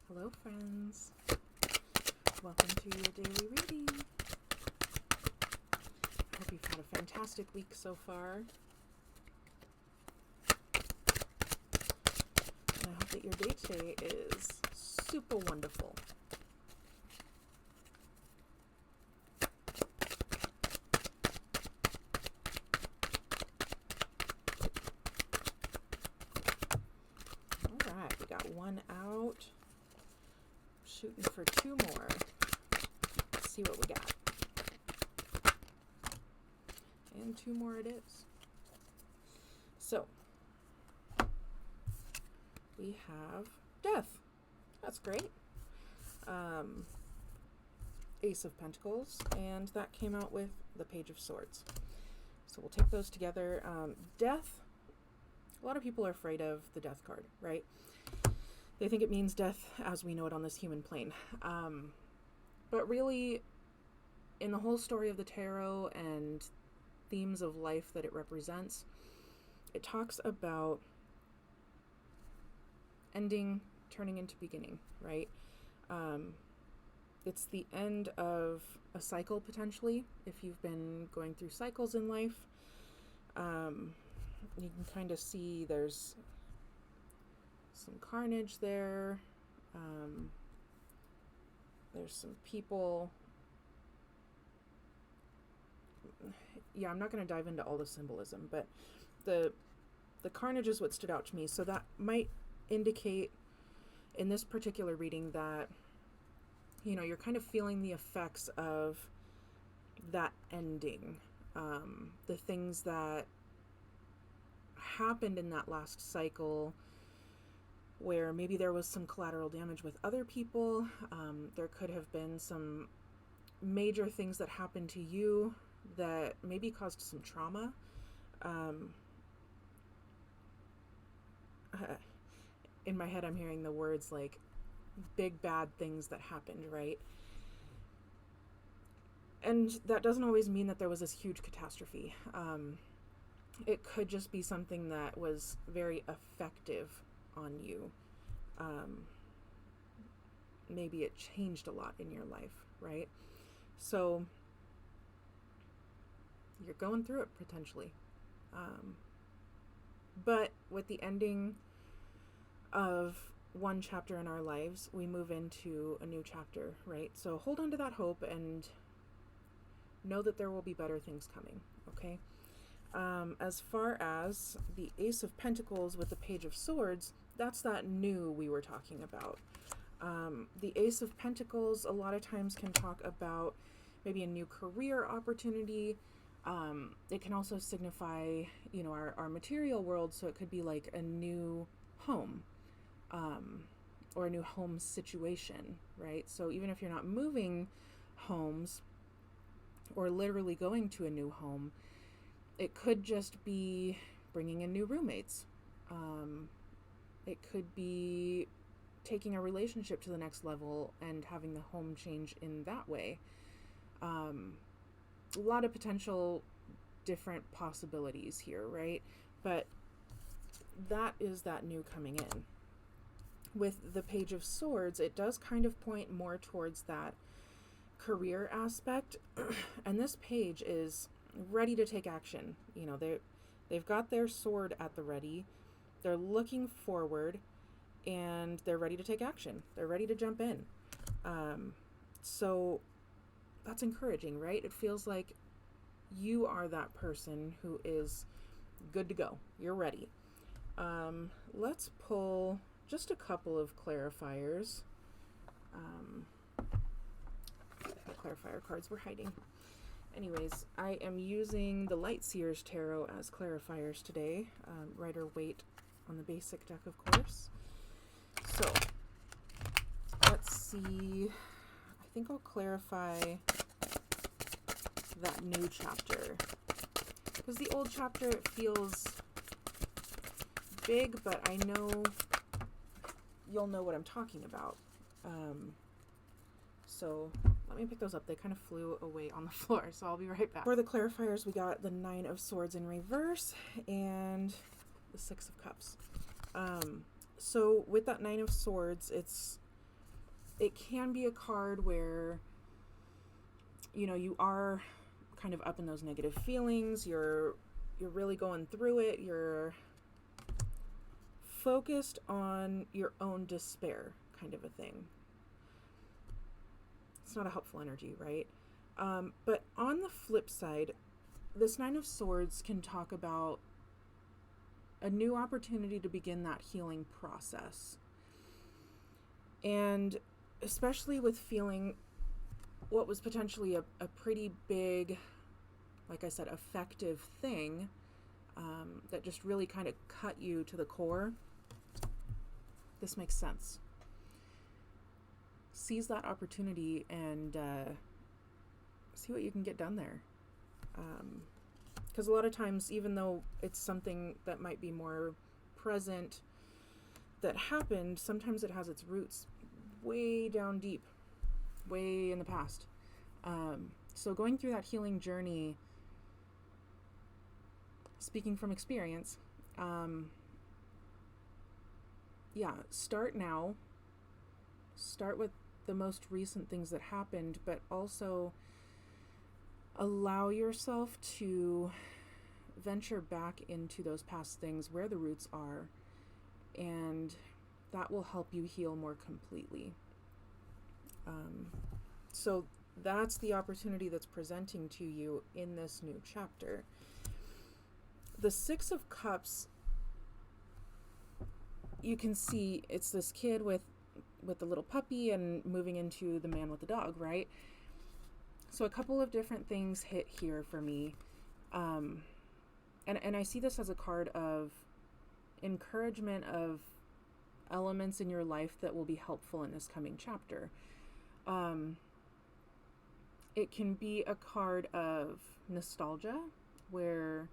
Hello friends, welcome to your daily reading. I hope you've had a fantastic week so far. And I hope that your day today is super wonderful. Alright, we got one out. Shooting for two more. Let's see what we got. And two more it is. So, we have death. That's great. Ace of Pentacles, and that came out with the Page of Swords. So we'll take those together. Death, a lot of people are afraid of the death card, right? They think it means death as we know it on this human plane. But really, in the whole story of the tarot and themes of life that it represents, it talks about ending, turning into beginning, right? It's the end of a cycle, potentially. If you've been going through cycles in life, you can kind of see there's some carnage there. There's some people. Yeah, I'm not going to dive into all the symbolism, but the carnage is what stood out to me. So that might indicate in this particular reading that, you know, you're kind of feeling the effects of that ending. The things that happened in that last cycle, where maybe there was some collateral damage with other people. There could have been some major things that happened to you that maybe caused some trauma. In my head, I'm hearing the words like big bad things that happened, right? And that doesn't always mean that there was this huge catastrophe. It could just be something that was very effective on you. Maybe it changed a lot in your life, right? So you're going through it potentially. But with the ending of one chapter in our lives, we move into a new chapter, right? So hold on to that hope and know that there will be better things coming, okay? As far as the Ace of Pentacles with the Page of Swords, that's that new we were talking about. The Ace of Pentacles a lot of times can talk about maybe a new career opportunity. It can also signify, you know, our material world, so it could be like a new home, or a new home situation, right? So even if you're not moving homes or literally going to a new home, it could just be bringing in new roommates. It could be taking a relationship to the next level and having the home change in that way. A lot of potential different possibilities here, right? But that is that new coming in. With the Page of Swords, it does kind of point more towards that career aspect. And this page is ready to take action. You know, they've got their sword at the ready. They're looking forward and they're ready to take action. They're ready to jump in. So that's encouraging, right? It feels like you are that person who is good to go. You're ready. Let's pull just a couple of clarifiers. The clarifier cards were hiding. Anyways, I am using the Light Seers Tarot as clarifiers today. Rider-Waite on the basic deck, of course. So, let's see. I think I'll clarify that new chapter. Because the old chapter, it feels big, but I know you'll know what I'm talking about. So let me pick those up. They kind of flew away on the floor, so I'll be right back. For the clarifiers, we got the Nine of Swords in reverse and the Six of Cups. So with that Nine of Swords, it's it can be a card where, you are kind of up in those negative feelings. You're really going through it. You're focused on your own despair, kind of a thing. It's not a helpful energy, right? But on the flip side, this Nine of Swords can talk about a new opportunity to begin that healing process. And especially with feeling what was potentially a pretty big, like I said, effective thing that just really kind of cut you to the core, this makes sense. Seize that opportunity and see what you can get done there. Because a lot of times, even though it's something that might be more present that happened, sometimes it has its roots way down deep, way in the past. So going through that healing journey, speaking from experience, start now. Start with the most recent things that happened, but also allow yourself to venture back into those past things where the roots are, and that will help you heal more completely. So that's the opportunity that's presenting to you in this new chapter. The Six of Cups, you can see it's this kid with the little puppy and moving into the man with the dog, right? So a couple of different things hit here for me. And I see this as a card of encouragement of elements in your life that will be helpful in this coming chapter. It can be a card of nostalgia where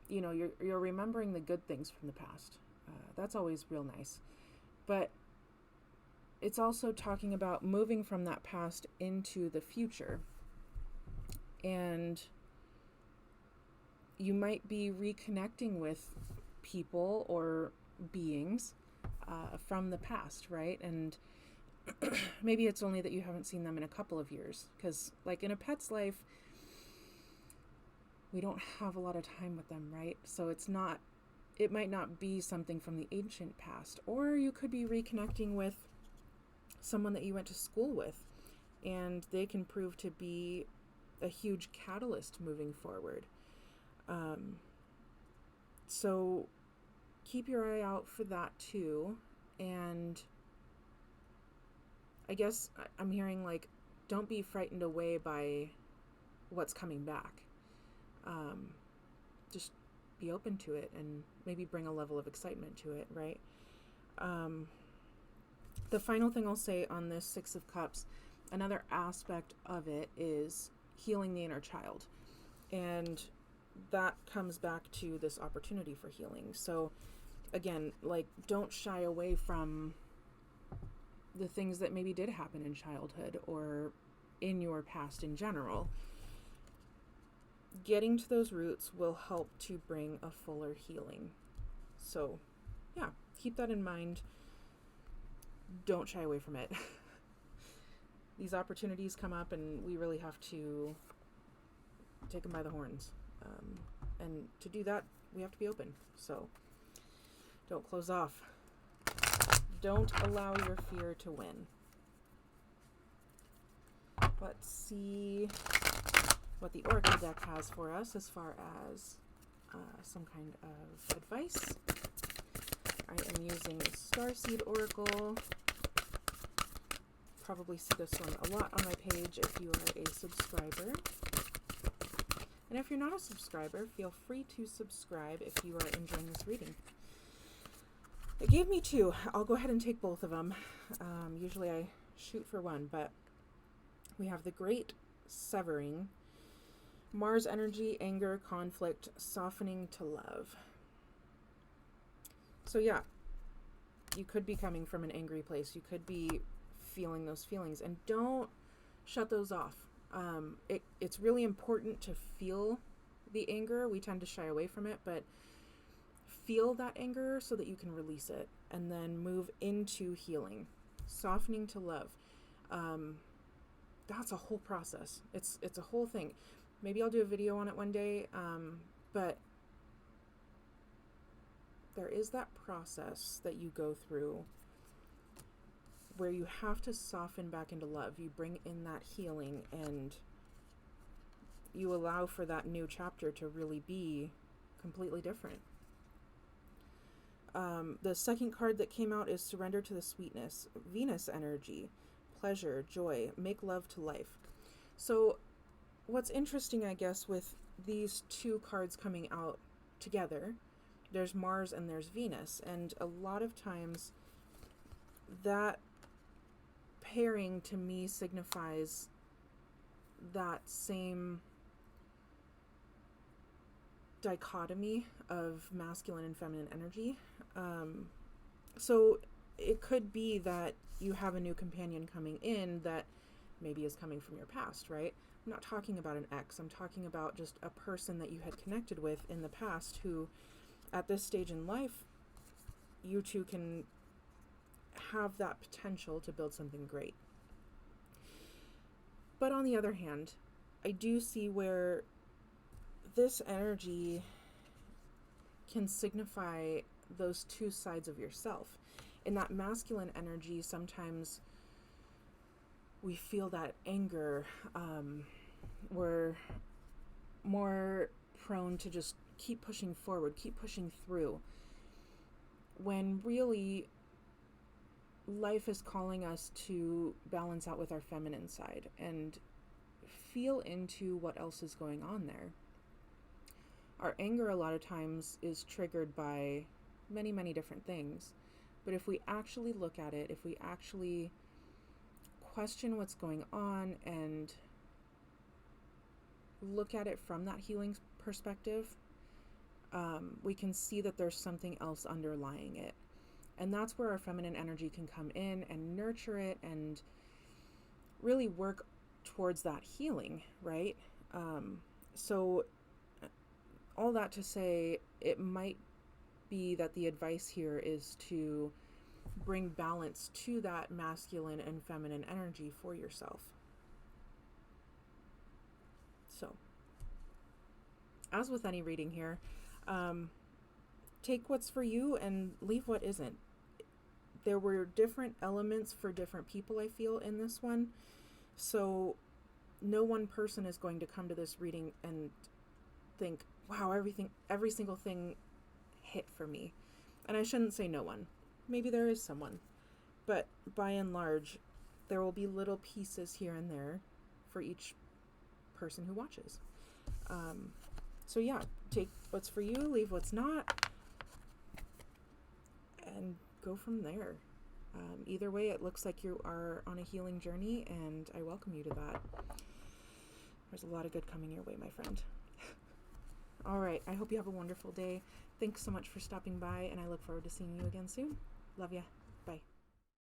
you're remembering the good things from the past. That's always real nice. But it's also talking about moving from that past into the future. And you might be reconnecting with people or beings from the past, right? And maybe it's only that you haven't seen them in a couple of years. Because like in a pet's life, we don't have a lot of time with them, right? So it might not be something from the ancient past. Or you could be reconnecting with someone that you went to school with, and they can prove to be a huge catalyst moving forward. So keep your eye out for that too. And I guess I'm hearing like, don't be frightened away by what's coming back. Just be open to it and maybe bring a level of excitement to it, right? The final thing I'll say on this Six of Cups, another aspect of it is healing the inner child. And that comes back to this opportunity for healing. So again, like, don't shy away from the things that maybe did happen in childhood or in your past in general. Getting to those roots will help to bring a fuller healing. So yeah, keep that in mind. Don't shy away from it. These opportunities come up and we really have to take them by the horns. And to do that, we have to be open. So don't close off. Don't allow your fear to win. Let's see what the Oracle deck has for us as far as some kind of advice. I am using the Starseed Oracle. Probably see this one a lot on my page if you are a subscriber. And if you're not a subscriber, feel free to subscribe if you are enjoying this reading. It gave me two. I'll go ahead and take both of them. Usually I shoot for one, but we have the Great Severing, Mars energy, anger, conflict, softening to love. So yeah, you could be coming from an angry place. You could be feeling those feelings, and don't shut those off. It's really important to feel the anger. We tend to shy away from it, but feel that anger so that you can release it. and then move into healing, softening to love. That's a whole process. It's a whole thing. Maybe I'll do a video on it one day, but there is that process that you go through where you have to soften back into love. You bring in that healing, and you allow for that new chapter to really be completely different. The second card that came out is Surrender to the Sweetness. Venus energy, pleasure, joy, make love to life. So what's interesting, I guess, with these two cards coming out together, there's Mars and there's Venus, and a lot of times that pairing to me signifies that same dichotomy of masculine and feminine energy. So it could be that you have a new companion coming in that maybe is coming from your past, right? I'm not talking about an ex. I'm talking about just a person that you had connected with in the past who, at this stage in life, you two can have that potential to build something great. But on the other hand, I do see where this energy can signify those two sides of yourself. In that masculine energy, sometimes we feel that anger. We're more prone to just keep pushing forward, keep pushing through, when really life is calling us to balance out with our feminine side and feel into what else is going on there. Our anger a lot of times is triggered by many, many different things. But if we actually look at it, if we actually question what's going on and look at it from that healing perspective, we can see that there's something else underlying it. And that's where our feminine energy can come in and nurture it and really work towards that healing, right? So all that to say, it might be that the advice here is to bring balance to that masculine and feminine energy for yourself. So, as with any reading here, take what's for you and leave what isn't. There were different elements for different people, I feel, in this one. So no one person is going to come to this reading and think, wow, every single thing hit for me. And I shouldn't say no one. Maybe there is someone. But by and large, there will be little pieces here and there for each person who watches. So yeah, take what's for you, leave what's not, and go from there. Either way, it looks like you are on a healing journey, and I welcome you to that. There's a lot of good coming your way, my friend. All right, I hope you have a wonderful day. Thanks so much for stopping by, and I look forward to seeing you again soon. Love ya.